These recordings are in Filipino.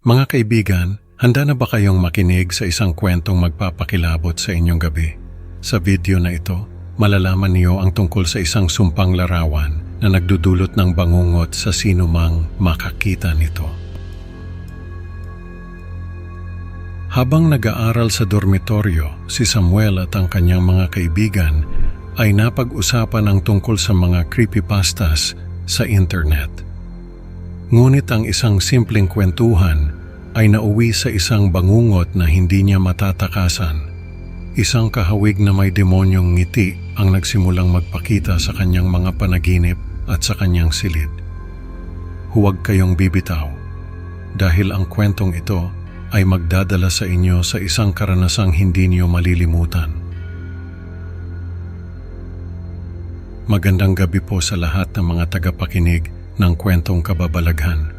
Mga kaibigan, handa na ba kayong makinig sa isang kwentong magpapakilabot sa inyong gabi? Sa video na ito, malalaman niyo ang tungkol sa isang sumpang larawan na nagdudulot ng bangungot sa sinumang makakita nito. Habang nag-aaral sa dormitoryo, si Samuel at ang kanyang mga kaibigan ay napag-usapan ang tungkol sa mga creepypastas sa internet. Ngunit ang isang simpleng kwentuhan ay nauwi sa isang bangungot na hindi niya matatakasan. Isang kahawig na may demonyong ngiti ang nagsimulang magpakita sa kanyang mga panaginip at sa kanyang silid. Huwag kayong bibitaw dahil ang kwentong ito ay magdadala sa inyo sa isang karanasang hindi niyo malilimutan. Magandang gabi po sa lahat ng mga tagapakinig ng kwentong kababalaghan.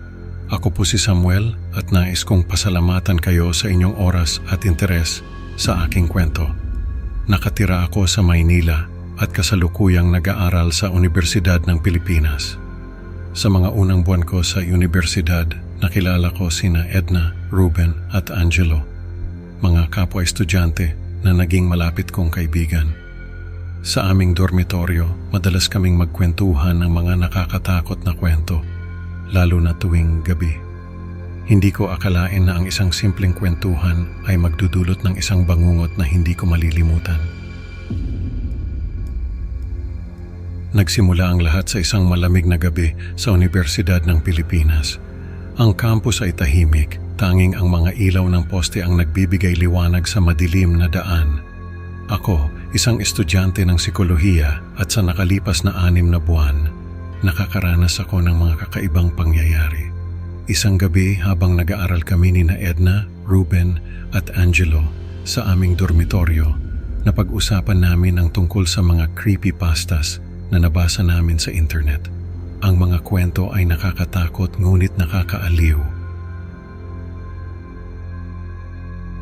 Ako po si Samuel at nais kong pasalamatan kayo sa inyong oras at interes sa aking kwento. Nakatira ako sa Maynila at kasalukuyang nag-aaral sa Universidad ng Pilipinas. Sa mga unang buwan ko sa universidad, nakilala ko sina Edna, Ruben at Angelo, mga kapwa-estudyante na naging malapit kong kaibigan. Sa aming dormitoryo, madalas kaming magkwentuhan ng mga nakakatakot na kwento, lalo na tuwing gabi. Hindi ko akalain na ang isang simpleng kwentuhan ay magdudulot ng isang bangungot na hindi ko malilimutan. Nagsimula ang lahat sa isang malamig na gabi sa Universidad ng Pilipinas. Ang campus ay tahimik, tanging ang mga ilaw ng poste ang nagbibigay liwanag sa madilim na daan. Ako, isang estudyante ng psikolohiya at sa nakalipas na 6 na buwan, nakakaranas ako ng mga kakaibang pangyayari. Isang gabi habang nag-aaral kami ni Edna, Ruben at Angelo sa aming dormitoryo, napag-usapan namin ang tungkol sa mga creepypastas na nabasa namin sa internet. Ang mga kwento ay nakakatakot ngunit nakakaaliw.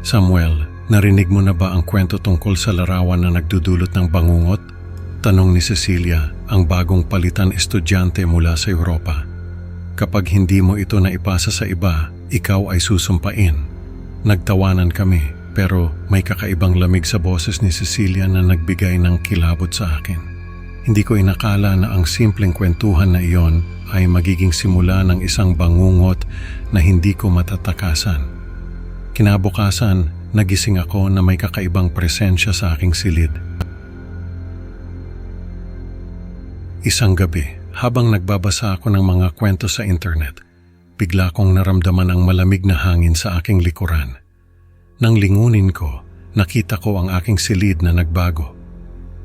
Samuel, narinig mo na ba ang kwento tungkol sa larawan na nagdudulot ng bangungot? Tanong ni Cecilia, ang bagong palitan estudyante mula sa Europa. Kapag hindi mo ito naipasa sa iba, ikaw ay susumpain. Nagtawanan kami, pero may kakaibang lamig sa boses ni Cecilia na nagbigay ng kilabot sa akin. Hindi ko inakala na ang simpleng kwentuhan na iyon ay magiging simula ng isang bangungot na hindi ko matatakasan. Kinabukasan, nagising ako na may kakaibang presensya sa aking silid. Isang gabi, habang nagbabasa ako ng mga kwento sa internet, bigla kong naramdaman ang malamig na hangin sa aking likuran. Nang lingunin ko, nakita ko ang aking silid na nagbago.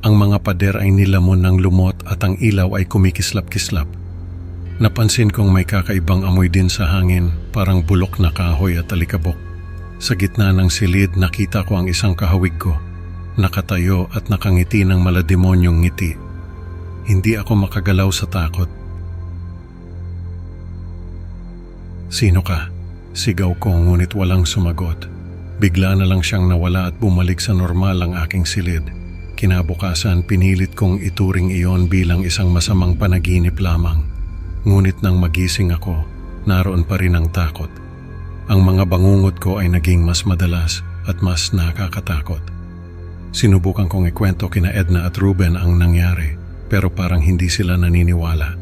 Ang mga pader ay nilamon ng lumot at ang ilaw ay kumikislap-kislap. Napansin kong may kakaibang amoy din sa hangin, parang bulok na kahoy at alikabok. Sa gitna ng silid, nakita ko ang isang kahawig ko, nakatayo at nakangiti ng malademonyong ngiti. Hindi ako makagalaw sa takot. "Sino ka?" Sigaw ko ngunit walang sumagot. Bigla na lang siyang nawala at bumalik sa normal ang aking silid. Kinabukasan, pinilit kong ituring iyon bilang isang masamang panaginip lamang. Ngunit nang magising ako, naroon pa rin ang takot. Ang mga bangungot ko ay naging mas madalas at mas nakakatakot. Sinubukan kong ikwento kina Edna at Ruben ang nangyari, pero parang hindi sila naniniwala.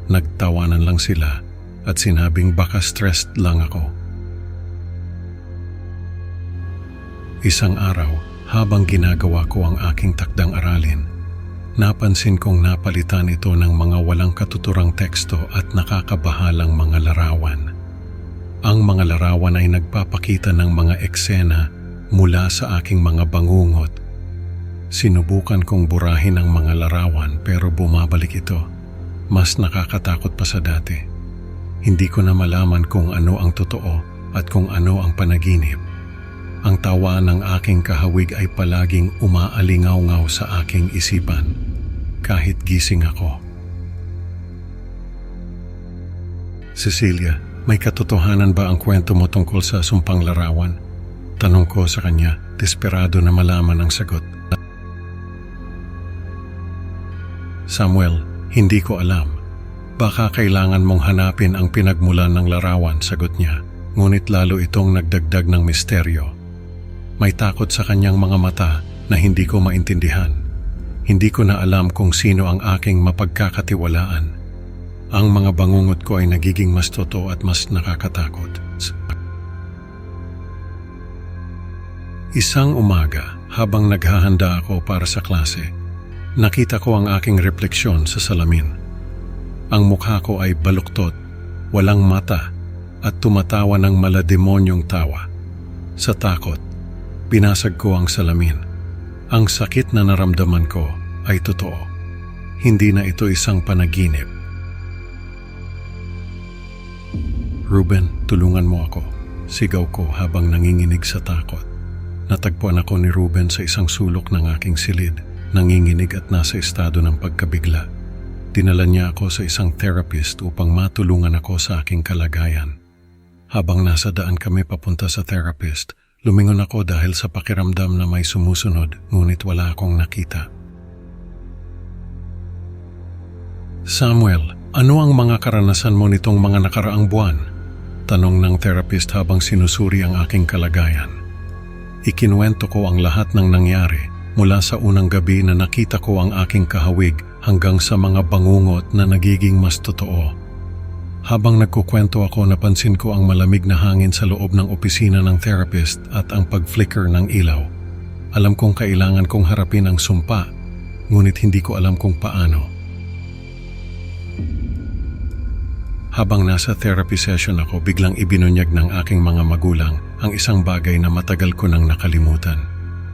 Nagtawanan lang sila at sinabing baka stressed lang ako. Isang araw, habang ginagawa ko ang aking takdang aralin, napansin kong napalitan ito ng mga walang katuturang teksto at nakakabahalang mga larawan. Ang mga larawan ay nagpapakita ng mga eksena mula sa aking mga bangungot. Sinubukan kong burahin ang mga larawan pero bumabalik ito. Mas nakakatakot pa sa dati. Hindi ko na malaman kung ano ang totoo at kung ano ang panaginip. Ang tawa ng aking kahawig ay palaging umaalingaw-ngaw sa aking isipan, kahit gising ako. "Cecilia, may katotohanan ba ang kwento mo tungkol sa sumpang larawan?" Tanong ko sa kanya, desperado na malaman ang sagot. "Samuel, hindi ko alam. Baka kailangan mong hanapin ang pinagmulan ng larawan," sagot niya. ngunit lalo itong nagdagdag ng misteryo. May takot sa kanyang mga mata na hindi ko maintindihan. Hindi ko na alam kung sino ang aking mapagkakatiwalaan. Ang mga bangungot ko ay nagiging mas totoo at mas nakakatakot. Isang umaga, habang naghahanda ako para sa klase, nakita ko ang aking refleksyon sa salamin. Ang mukha ko ay baluktot, walang mata, at tumatawa ng malademonyong tawa. Sa takot, binasag ko ang salamin. Ang sakit na naramdaman ko ay totoo. Hindi na ito isang panaginip. "Ruben, tulungan mo ako," sigaw ko habang nanginginig sa takot. Natagpuan ako ni Ruben sa isang sulok ng aking silid, nanginginig at nasa estado ng pagkabigla. Dinala niya ako sa isang therapist upang matulungan ako sa aking kalagayan. Habang nasa daan kami papunta sa therapist, lumingon ako dahil sa pakiramdam na may sumusunod, ngunit wala akong nakita. "Samuel, ano ang mga karanasan mo nitong mga nakaraang buwan?" Tanong ng therapist habang sinusuri ang aking kalagayan. Ikinuwento ko ang lahat ng nangyari mula sa unang gabi na nakita ko ang aking kahawig hanggang sa mga bangungot na nagiging mas totoo. Habang nagkukwento ako, napansin ko ang malamig na hangin sa loob ng opisina ng therapist at ang pag-flicker ng ilaw. Alam kong kailangan kong harapin ang sumpa, ngunit hindi ko alam kung paano. Habang nasa therapy session ako, biglang ibinunyag ng aking mga magulang ang isang bagay na matagal ko nang nakalimutan.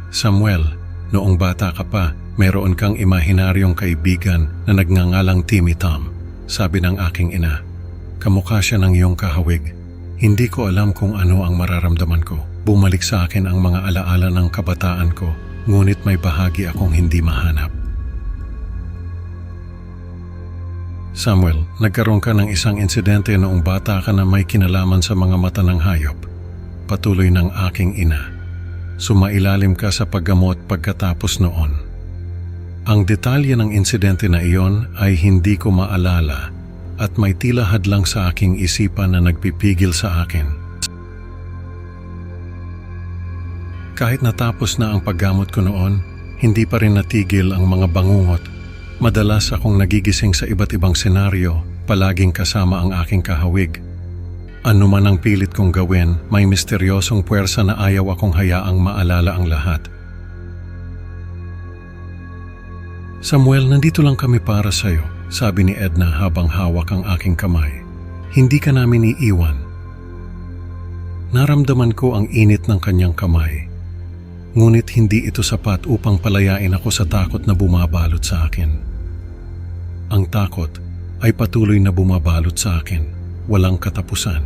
"Samuel, noong bata ka pa, meron kang imahinaryong kaibigan na nagngangalang Timmy Tom," sabi ng aking ina. "Kamukha siya ng iyong kahawig." Hindi ko alam kung ano ang mararamdaman ko. Bumalik sa akin ang mga alaala ng kabataan ko, ngunit may bahagi akong hindi mahanap. "Samuel, nagkaroon ka ng isang insidente noong bata ka na may kinalaman sa mga mata ng hayop," patuloy ng aking ina. "Sumailalim ka sa paggamot pagkatapos noon." Ang detalye ng insidente na iyon ay hindi ko maalala at may tila hadlang sa aking isipan na nagpipigil sa akin. Kahit natapos na ang paggamot ko noon, hindi pa rin natigil ang mga bangungot. Madalas akong nagigising sa iba't ibang senaryo, palaging kasama ang aking kahawig. Ano man ang pilit kong gawin, may misteryosong puwersa na ayaw akong hayaang maalala ang lahat. "Samuel, nandito lang kami para sa'yo," sabi ni Edna habang hawak ang aking kamay. "Hindi ka namin iiwan." Naramdaman ko ang init ng kanyang kamay. Ngunit hindi ito sapat upang palayain ako sa takot na bumabalot sa akin. Ang takot ay patuloy na bumabalot sa akin, walang katapusan.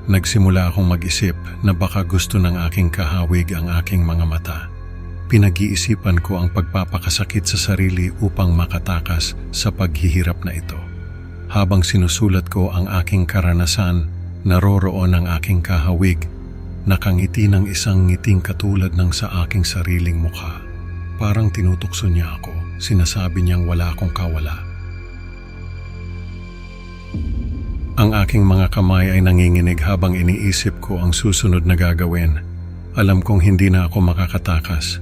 Nagsimula akong mag-isip na baka gusto ng aking kahawig ang aking mga mata. Pinag-iisipan ko ang pagpapakasakit sa sarili upang makatakas sa paghihirap na ito. Habang sinusulat ko ang aking karanasan, naroroon ang aking kahawig, nakangiti ng isang ngiting katulad ng sa aking sariling mukha. Parang tinutukso niya ako, sinasabi niyang wala akong kawala. Ang aking mga kamay ay nanginginig habang iniisip ko ang susunod na gagawin. Alam kong hindi na ako makakatakas.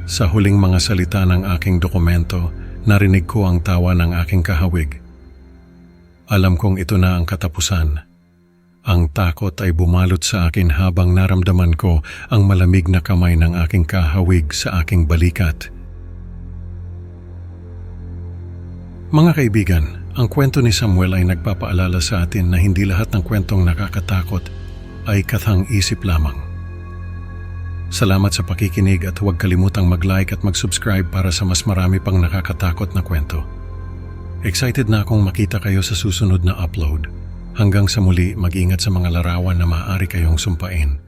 Sa huling mga salita ng aking dokumento, narinig ko ang tawa ng aking kahawig. Alam kong ito na ang katapusan. Ang takot ay bumalot sa akin habang naramdaman ko ang malamig na kamay ng aking kahawig sa aking balikat. Mga kaibigan, ang kwento ni Samuel ay nagpapaalala sa atin na hindi lahat ng kwentong nakakatakot ay kathang isip lamang. Salamat sa pakikinig at huwag kalimutang mag-like at mag-subscribe para sa mas marami pang nakakatakot na kwento. Excited na akong makita kayo sa susunod na upload. Hanggang sa muli, mag-ingat sa mga larawan na maaari kayong sumpain.